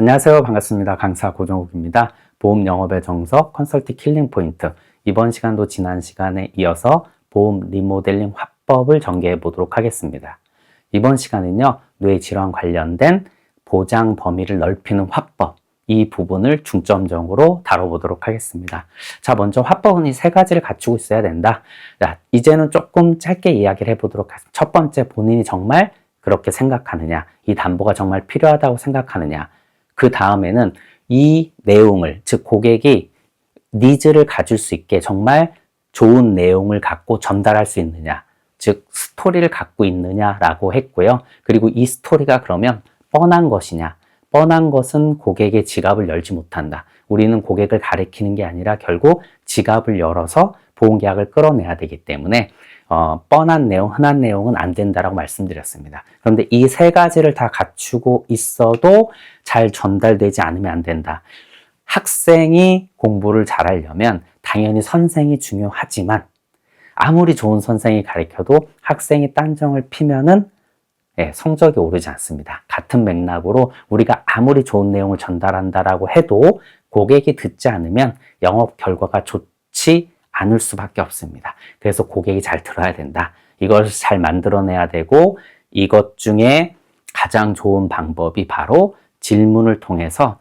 안녕하세요. 반갑습니다. 강사 고정욱입니다. 보험 영업의 정석 컨설팅 킬링 포인트. 이번 시간도 지난 시간에 이어서 보험 리모델링 화법을 전개해 보도록 하겠습니다. 이번 시간은요, 뇌질환 관련된 보장 범위를 넓히는 화법, 이 부분을 중점적으로 다뤄보도록 하겠습니다. 자, 먼저 화법은 이 세 가지를 갖추고 있어야 된다. 자, 이제는 조금 짧게 이야기를 해보도록 하겠습니다. 첫 번째, 본인이 정말 그렇게 생각하느냐, 이 담보가 정말 필요하다고 생각하느냐. 그 다음에는 이 내용을, 즉 고객이 니즈를 가질 수 있게 정말 좋은 내용을 갖고 전달할 수 있느냐, 즉 스토리를 갖고 있느냐라고 했고요. 그리고 이 스토리가 그러면 뻔한 것이냐, 뻔한 것은 고객의 지갑을 열지 못한다. 우리는 고객을 가리키는 게 아니라 결국 지갑을 열어서 보험계약을 끌어내야 되기 때문에 뻔한 내용, 흔한 내용은 안 된다라고 말씀드렸습니다. 그런데 이 세 가지를 다 갖추고 있어도 잘 전달되지 않으면 안 된다. 학생이 공부를 잘하려면 당연히 선생이 중요하지만 아무리 좋은 선생이 가르쳐도 학생이 딴정을 피면은 성적이 오르지 않습니다. 같은 맥락으로 우리가 아무리 좋은 내용을 전달한다라고 해도 고객이 듣지 않으면 영업 결과가 좋지 않을 수밖에 없습니다. 그래서 고객이 잘 들어야 된다. 이걸 잘 만들어내야 되고 이것 중에 가장 좋은 방법이 바로 질문을 통해서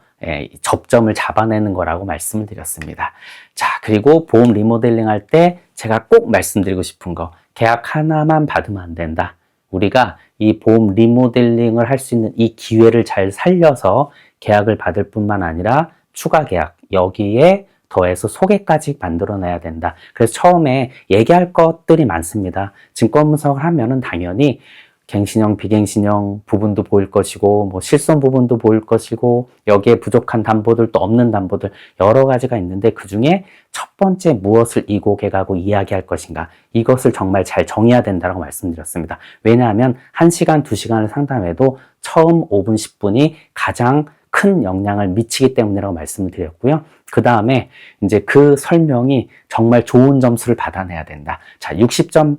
접점을 잡아내는 거라고 말씀을 드렸습니다. 자, 그리고 보험 리모델링 할 때 제가 꼭 말씀드리고 싶은 거, 계약 하나만 받으면 안 된다. 우리가 이 보험 리모델링을 할 수 있는 이 기회를 잘 살려서 계약을 받을 뿐만 아니라 추가 계약, 여기에 더해서 소개까지 만들어내야 된다. 그래서 처음에 얘기할 것들이 많습니다. 증권 분석을 하면은 당연히 갱신형, 비갱신형 부분도 보일 것이고, 실손 부분도 보일 것이고, 여기에 부족한 담보들, 또 없는 담보들, 여러 가지가 있는데, 그 중에 첫 번째 무엇을 이 고객하고 이야기할 것인가, 이것을 정말 잘 정해야 된다고 말씀드렸습니다. 왜냐하면 1시간, 2시간을 상담해도 처음 5분, 10분이 가장 큰 영향을 미치기 때문이라고 말씀을 드렸고요. 그 다음에 이제 그 설명이 정말 좋은 점수를 받아내야 된다. 자, 60점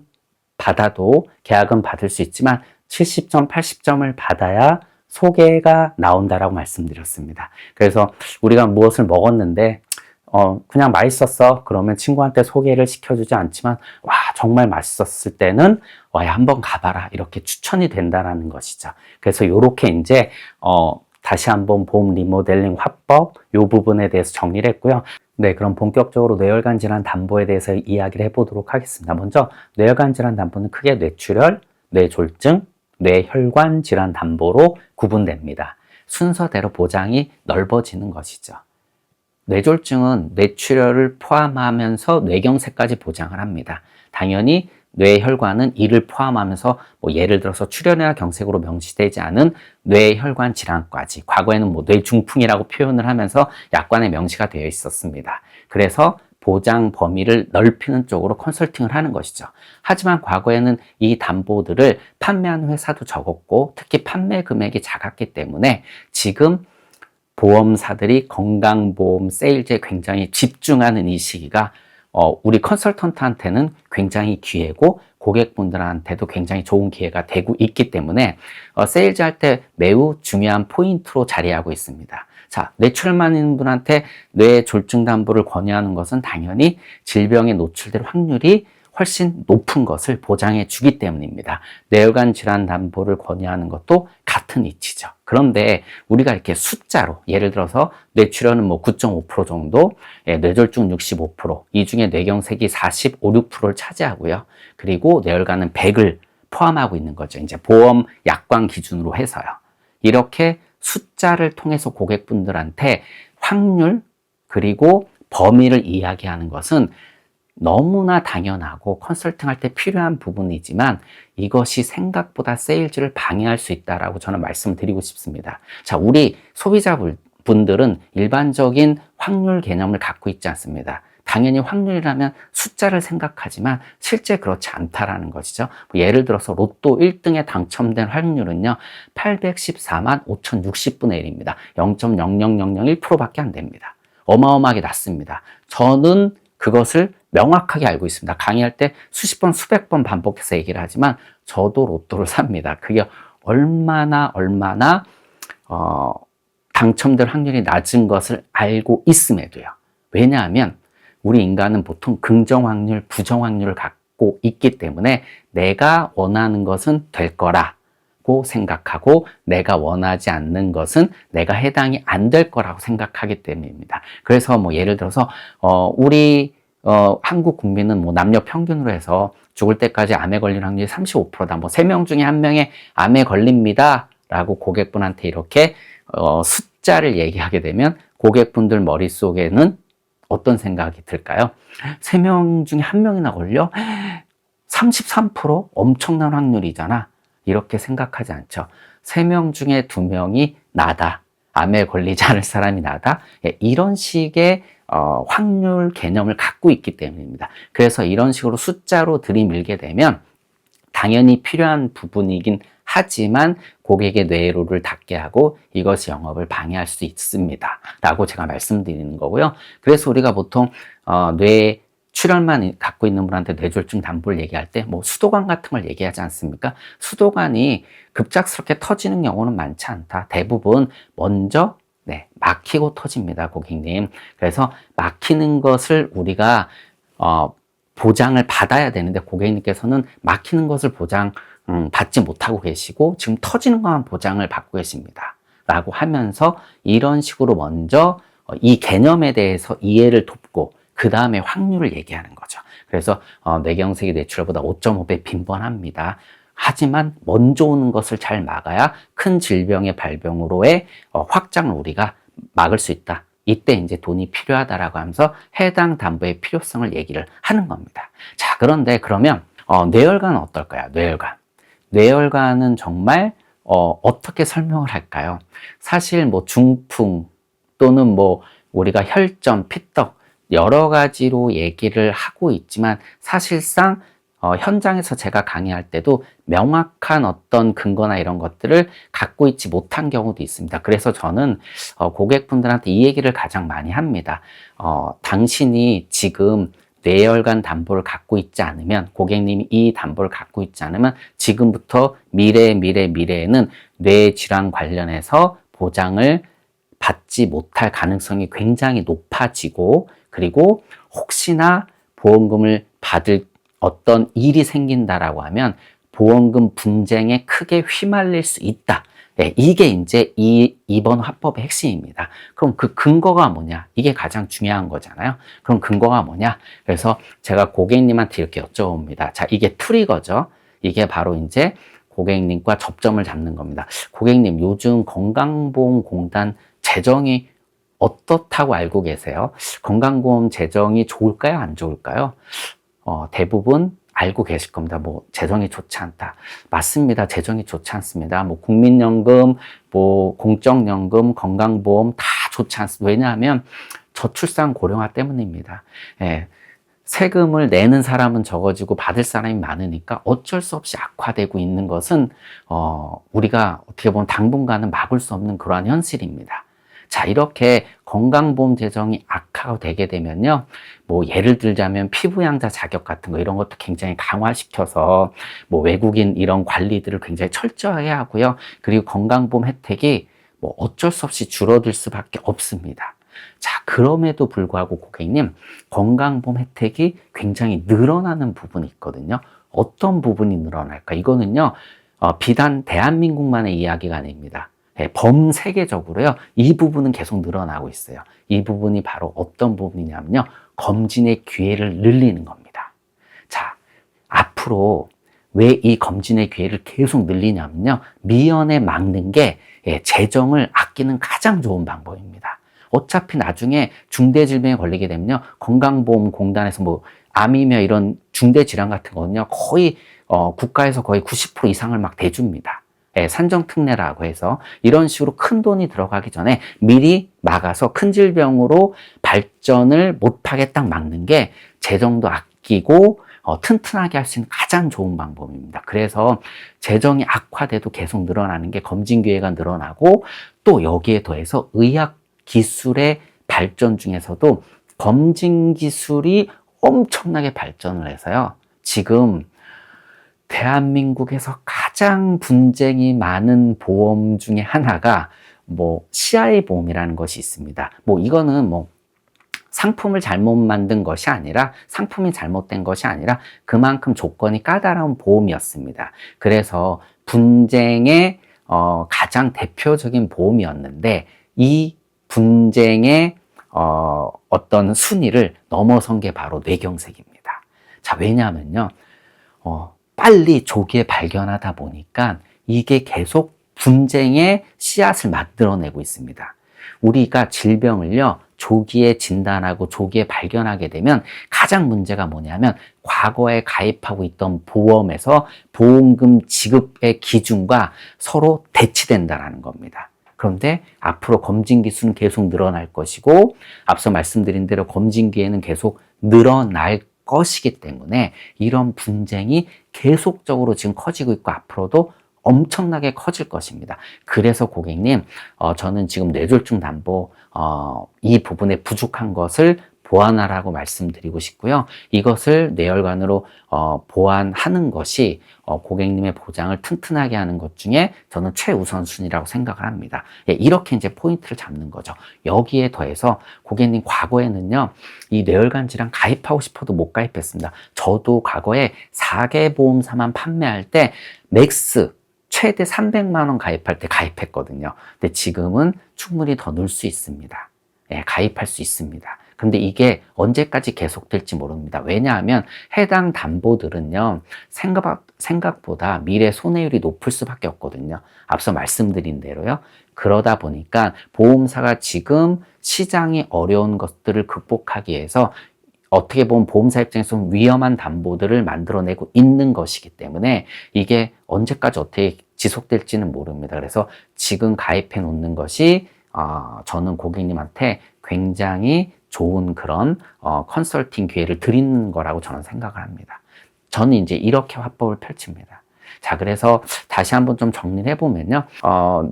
받아도 계약은 받을 수 있지만 70점, 80점을 받아야 소개가 나온다라고 말씀드렸습니다. 그래서 우리가 무엇을 먹었는데 그냥 맛있었어. 그러면 친구한테 소개를 시켜주지 않지만 와, 정말 맛있었을 때는 야, 한번 가봐라. 이렇게 추천이 된다라는 것이죠. 그래서 이렇게 이제 다시 한번 보험 리모델링 화법 이 부분에 대해서 정리를 했고요. 네, 그럼 본격적으로 뇌혈관 질환 담보에 대해서 이야기를 해보도록 하겠습니다. 먼저 뇌혈관 질환 담보는 크게 뇌출혈, 뇌졸중, 뇌혈관 질환 담보로 구분됩니다. 순서대로 보장이 넓어지는 것이죠. 뇌졸중은 뇌출혈을 포함하면서 뇌경색까지 보장을 합니다. 당연히 뇌혈관은 이를 포함하면서 예를 들어서 출혈이나 경색으로 명시되지 않은 뇌혈관 질환까지, 과거에는 뇌중풍이라고 표현을 하면서 약관에 명시가 되어 있었습니다. 그래서 보장 범위를 넓히는 쪽으로 컨설팅을 하는 것이죠. 하지만 과거에는 이 담보들을 판매하는 회사도 적었고 특히 판매 금액이 작았기 때문에 지금 보험사들이 건강보험 세일즈에 굉장히 집중하는 이 시기가 우리 컨설턴트한테는 굉장히 기회고 고객분들한테도 굉장히 좋은 기회가 되고 있기 때문에 세일즈 할 때 매우 중요한 포인트로 자리하고 있습니다. 자, 뇌출혈만 있는 분한테 뇌졸중 담보를 권유하는 것은 당연히 질병에 노출될 확률이 훨씬 높은 것을 보장해 주기 때문입니다. 뇌혈관 질환 담보를 권유하는 것도 같은 이치죠. 그런데 우리가 이렇게 숫자로 예를 들어서 뇌출혈은 9.5% 정도, 뇌졸중 65%, 이 중에 뇌경색이 45, 6%를 차지하고요. 그리고 뇌혈관은 100을 포함하고 있는 거죠. 이제 보험 약관 기준으로 해서요. 이렇게 숫자를 통해서 고객분들한테 확률 그리고 범위를 이야기하는 것은 너무나 당연하고 컨설팅할 때 필요한 부분이지만 이것이 생각보다 세일즈를 방해할 수 있다라고 저는 말씀을 드리고 싶습니다. 자, 우리 소비자분들은 일반적인 확률 개념을 갖고 있지 않습니다. 당연히 확률이라면 숫자를 생각하지만 실제 그렇지 않다라는 것이죠. 예를 들어서 로또 1등에 당첨된 확률은요 814만 5060분의 1입니다. 0.00001%밖에 안 됩니다. 어마어마하게 낮습니다. 저는 그것을 명확하게 알고 있습니다. 강의할 때 수십 번, 수백 번 반복해서 얘기를 하지만 저도 로또를 삽니다. 그게 얼마나 당첨될 확률이 낮은 것을 알고 있음에도요. 왜냐하면 우리 인간은 보통 긍정 확률, 부정 확률을 갖고 있기 때문에 내가 원하는 것은 될 거라고 생각하고 내가 원하지 않는 것은 내가 해당이 안 될 거라고 생각하기 때문입니다. 그래서 뭐 예를 들어서 우리 한국 국민은 뭐 남녀 평균으로 해서 죽을 때까지 암에 걸릴 확률이 35%다. 뭐 3명 중에 1명에 암에 걸립니다. 라고 고객분한테 이렇게 숫자를 얘기하게 되면 고객분들 머릿속에는 어떤 생각이 들까요? 3명 중에 1명이나 걸려? 33%? 엄청난 확률이잖아. 이렇게 생각하지 않죠. 3명 중에 2명이 나다. 암에 걸리지 않을 사람이 나다. 이런 식의 확률 개념을 갖고 있기 때문입니다. 그래서 이런 식으로 숫자로 들이밀게 되면 당연히 필요한 부분이긴 하지만 고객의 뇌로를 닫게 하고 이것이 영업을 방해할 수 있습니다. 라고 제가 말씀드리는 거고요. 그래서 우리가 보통 뇌 출혈만 갖고 있는 분한테 뇌졸중 담보를 얘기할 때 뭐 수도관 같은 걸 얘기하지 않습니까? 수도관이 급작스럽게 터지는 경우는 많지 않다. 대부분 먼저 막히고 터집니다, 고객님. 그래서 막히는 것을 우리가 보장을 받아야 되는데 고객님께서는 막히는 것을 받지 못하고 계시고 지금 터지는 것만 보장을 받고 계십니다. 라고 하면서 이런 식으로 먼저 이 개념에 대해서 이해를 돕고 그 다음에 확률을 얘기하는 거죠. 그래서 뇌경색이 뇌출혈보다 5.5배 빈번합니다. 하지만 먼저 오는 것을 잘 막아야 큰 질병의 발병으로의 확장을 우리가 막을 수 있다. 이때 이제 돈이 필요하다라고 하면서 해당 담보의 필요성을 얘기를 하는 겁니다. 자, 그런데 그러면 뇌혈관은 어떨까요? 뇌혈관은 정말 어떻게 설명을 할까요? 사실 뭐 중풍 또는 뭐 우리가 혈전, 피떡 여러 가지로 얘기를 하고 있지만 사실상 현장에서 제가 강의할 때도 명확한 어떤 근거나 이런 것들을 갖고 있지 못한 경우도 있습니다. 그래서 저는 고객분들한테 이 얘기를 가장 많이 합니다. 당신이 지금 뇌혈관 담보를 갖고 있지 않으면, 고객님이 이 담보를 갖고 있지 않으면 지금부터 미래에는 뇌질환 관련해서 보장을 받지 못할 가능성이 굉장히 높아지고, 그리고 혹시나 보험금을 받을 어떤 일이 생긴다라고 하면 보험금 분쟁에 크게 휘말릴 수 있다. 이게 이제 이번 화법의 핵심입니다. 그럼 그 근거가 뭐냐? 이게 가장 중요한 거잖아요. 그럼 근거가 뭐냐? 그래서 제가 고객님한테 이렇게 여쭤봅니다. 자, 이게 트리거죠. 이게 바로 이제 고객님과 접점을 잡는 겁니다. 고객님, 요즘 건강보험공단 재정이 어떻다고 알고 계세요? 건강보험 재정이 좋을까요? 안 좋을까요? 대부분 알고 계실 겁니다. 뭐 재정이 좋지 않다. 맞습니다. 재정이 좋지 않습니다. 뭐 국민연금, 뭐 공적연금, 건강보험 다 좋지 않습니다. 왜냐하면 저출산 고령화 때문입니다. 세금을 내는 사람은 적어지고 받을 사람이 많으니까 어쩔 수 없이 악화되고 있는 것은 우리가 어떻게 보면 당분간은 막을 수 없는 그러한 현실입니다. 자, 이렇게 건강보험 재정이 악화가 되게 되면요, 뭐 예를 들자면 피부양자 자격 같은 거 이런 것도 굉장히 강화시켜서 뭐 외국인 이런 관리들을 굉장히 철저하게 하고요. 그리고 건강보험 혜택이 뭐 어쩔 수 없이 줄어들 수밖에 없습니다. 자, 그럼에도 불구하고 고객님, 건강보험 혜택이 굉장히 늘어나는 부분이 있거든요. 어떤 부분이 늘어날까? 이거는요, 비단 대한민국만의 이야기가 아닙니다. 범세계적으로요, 이 부분은 계속 늘어나고 있어요. 이 부분이 바로 어떤 부분이냐면요, 검진의 기회를 늘리는 겁니다. 자, 앞으로 왜 이 검진의 기회를 계속 늘리냐면요, 미연에 막는 게 재정을 아끼는 가장 좋은 방법입니다. 어차피 나중에 중대질병에 걸리게 되면요, 건강보험공단에서 뭐 암이며 이런 중대질환 같은 거는요, 거의 국가에서 거의 90% 이상을 막 대줍니다. 산정특례라고 해서 이런 식으로 큰 돈이 들어가기 전에 미리 막아서 큰 질병으로 발전을 못하게 딱 막는 게 재정도 아끼고 튼튼하게 할 수 있는 가장 좋은 방법입니다. 그래서 재정이 악화돼도 계속 늘어나는 게 검진 기회가 늘어나고, 또 여기에 더해서 의학 기술의 발전 중에서도 검진 기술이 엄청나게 발전을 해서요, 지금 대한민국에서 가장 분쟁이 많은 보험 중에 하나가 뭐 CI 보험이라는 것이 있습니다. 뭐 이거는 뭐 상품을 잘못 만든 것이 아니라 상품이 잘못된 것이 아니라 그만큼 조건이 까다로운 보험이었습니다. 그래서 분쟁의 가장 대표적인 보험이었는데 이 분쟁의 어떤 순위를 넘어선 게 바로 뇌경색입니다. 자, 왜냐하면요, 빨리 조기에 발견하다 보니까 이게 계속 분쟁의 씨앗을 만들어내고 있습니다. 우리가 질병을요, 조기에 진단하고 조기에 발견하게 되면 가장 문제가 뭐냐면 과거에 가입하고 있던 보험에서 보험금 지급의 기준과 서로 대치된다는 겁니다. 그런데 앞으로 검진 기수는 계속 늘어날 것이고 앞서 말씀드린 대로 검진 기회는 계속 늘어날 것이기 때문에 이런 분쟁이 계속적으로 지금 커지고 있고 앞으로도 엄청나게 커질 것입니다. 그래서 고객님, 저는 지금 뇌졸중 담보 이 부분에 부족한 것을 보완하라고 말씀드리고 싶고요. 이것을 뇌혈관으로 보완하는 것이 고객님의 보장을 튼튼하게 하는 것 중에 저는 최우선순위라고 생각을 합니다. 예, 이렇게 이제 포인트를 잡는 거죠. 여기에 더해서 고객님 과거에는요, 이 뇌혈관 질환 가입하고 싶어도 못 가입했습니다. 저도 과거에 4개 보험사만 판매할 때 맥스 최대 300만 원 가입할 때 가입했거든요. 근데 지금은 충분히 더 넣을 수 있습니다. 예, 가입할 수 있습니다. 근데 이게 언제까지 계속될지 모릅니다. 왜냐하면 해당 담보들은요, 생각보다 미래 손해율이 높을 수밖에 없거든요. 앞서 말씀드린 대로요. 그러다 보니까 보험사가 지금 시장이 어려운 것들을 극복하기 위해서 어떻게 보면 보험사 입장에서 위험한 담보들을 만들어내고 있는 것이기 때문에 이게 언제까지 어떻게 지속될지는 모릅니다. 그래서 지금 가입해 놓는 것이 저는 고객님한테 굉장히 좋은 그런 컨설팅 기회를 드리는 거라고 저는 생각을 합니다. 저는 이제 이렇게 화법을 펼칩니다. 자, 그래서 다시 한번 좀 정리를 해보면요.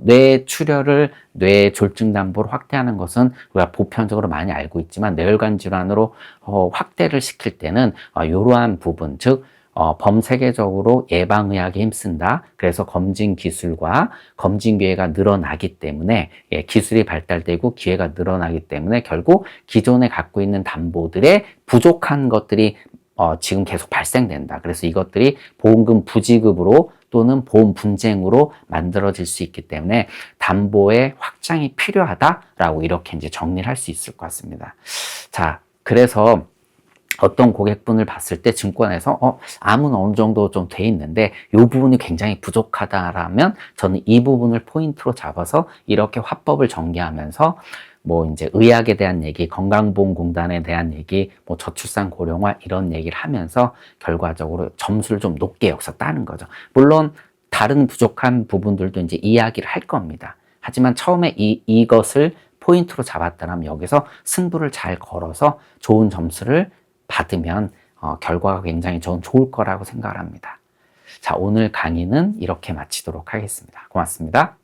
뇌출혈을 뇌졸중 담보로 확대하는 것은 우리가 보편적으로 많이 알고 있지만 뇌혈관 질환으로 확대를 시킬 때는 이러한 부분, 즉 범세계적으로 예방의학에 힘쓴다. 그래서 검진 기술과 검진 기회가 늘어나기 때문에 기술이 발달되고 기회가 늘어나기 때문에 결국 기존에 갖고 있는 담보들의 부족한 것들이 지금 계속 발생된다. 그래서 이것들이 보험금 부지급으로 또는 보험 분쟁으로 만들어질 수 있기 때문에 담보의 확장이 필요하다라고 이렇게 이제 정리를 할 수 있을 것 같습니다. 자, 그래서 어떤 고객분을 봤을 때 증권에서 암은 어느 정도 좀 돼 있는데 이 부분이 굉장히 부족하다라면 저는 이 부분을 포인트로 잡아서 이렇게 화법을 전개하면서 뭐 이제 의학에 대한 얘기, 건강보험공단에 대한 얘기, 뭐 저출산 고령화 이런 얘기를 하면서 결과적으로 점수를 좀 높게 여기서 따는 거죠. 물론 다른 부족한 부분들도 이제 이야기를 할 겁니다. 하지만 처음에 이것을 포인트로 잡았다면 여기서 승부를 잘 걸어서 좋은 점수를 받으면 결과가 굉장히 저는 좋을 거라고 생각을 합니다. 자, 오늘 강의는 이렇게 마치도록 하겠습니다. 고맙습니다.